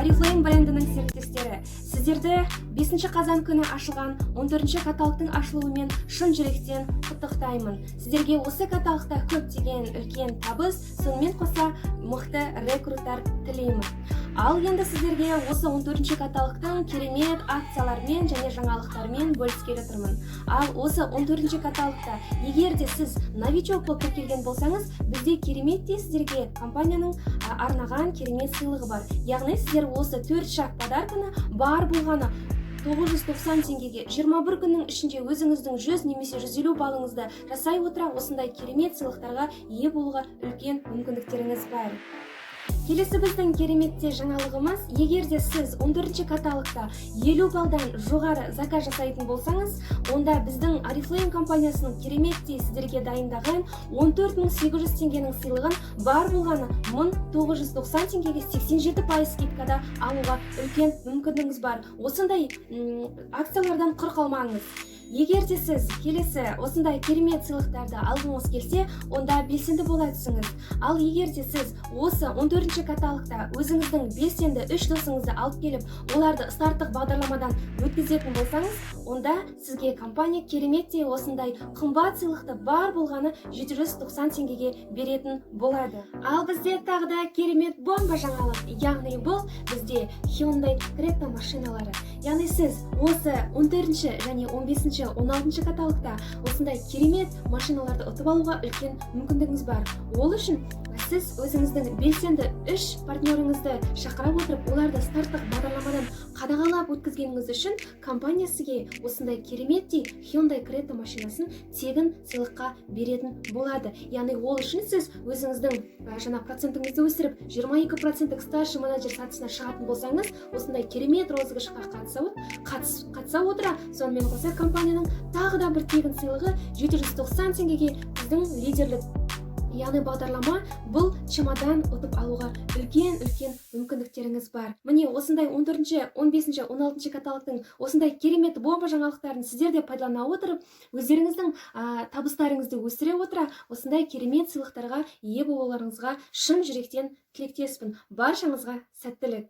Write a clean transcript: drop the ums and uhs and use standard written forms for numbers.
Oriflame брендінің серіктестері, сіздерді 5 қазан күні ашылған 14 каталогтың ашылуымен шын жүректен құттықтаймын. Сіздерге осы каталогта көптеген үлкен табыс, сонымен қоса мықты рекруттар тілеймін. Ал енді сіздерге осы 14 каталогтың керемет акциялармен және жаңалықтармен бөліскелі тұрмын. Ал осы 14 каталогта егер де сіз новичок болып келген болсаңыз, бізде кереметтей сіздерге компанияның арнаған керемет сыйлығы бар. Яғни сіздер осы 4 шақ подарканы бар болғаны 990 теңгеге 21 күннің ішінде өзіңіздің 100 немесе 150 балыңызды жасай отыра осындай керемет сыйлықтарға ие болуға үлкен мүмкіндіктеріңіз бар. Келесі біздің кереметте жаңалығымыз, егер де сіз 14 каталогта 50 балдан жоғары заказ жасайтын болсаңыз, онда біздің Oriflame компаниясының кереметтей сіздерге дайындаған 14.800 теңгенің сыйлығын бар болғаны 1990 теңгеге 87% скидкада алуға үлкен мүмкіндігіңіз бар. Осындай акциялардан құр қалмаңыз. Егер де сіз келесі осындай керемет сыйлықтарды алғыңыз келсе, онда белсенді бола түсіңіз. Ал егер де сіз осы 14 каталогта өзіңіздің белсенді 3 досыңызды алып келіп, оларды старттық бағдарламадан өткізетін болсаңыз, онда сізге компания кереметтей осындай қымбат сыйлықты бар болғаны 790 теңгеге беретін болады. Ал бізде тағы да керемет бомба жаңалық, яғни бұл бізде Hyundai Creta машиналары. Яғни сіз осы 14 және 15-16 каталогта осындай керемет машиналарды ұтып алуға үлкен мүмкіндігіңіз бар. Ол үшін сіз өзіңіздің белсенді 3 партнеріңізді шақыра отырып, оларды старттық бағдарламадан қадағалап өткізгеніңіз үшін компания сізге осындай кереметтей Hyundai Creta машинасын тегін сыйлыққа беретін болады. Яғни ол үшін сіз өзіңіздің процентіңізді өсіріп 22% старший менеджер сатысына шығатын болсаңыз, осындай керемет розыгрышқа қатыса отыра, сонымен қоса компанияның тағы да бір тегін сыйлығы 790 теңгеге біздің лидерлік, яғни бағдарлама бұл чемодан ұтып алуға үлкен мүмкіндіктеріңіз бар. Міне осындай 14, 15, 16 каталогтың осындай керемет бомба жаңалықтарын сіздер де пайдалана отырып, өздеріңіздің табыстарыңызды өсіре отыра, осындай керемет сыйлықтарға ие болуларыңызға шын жүректен тілектеспін. Баршаңызға сәттілік.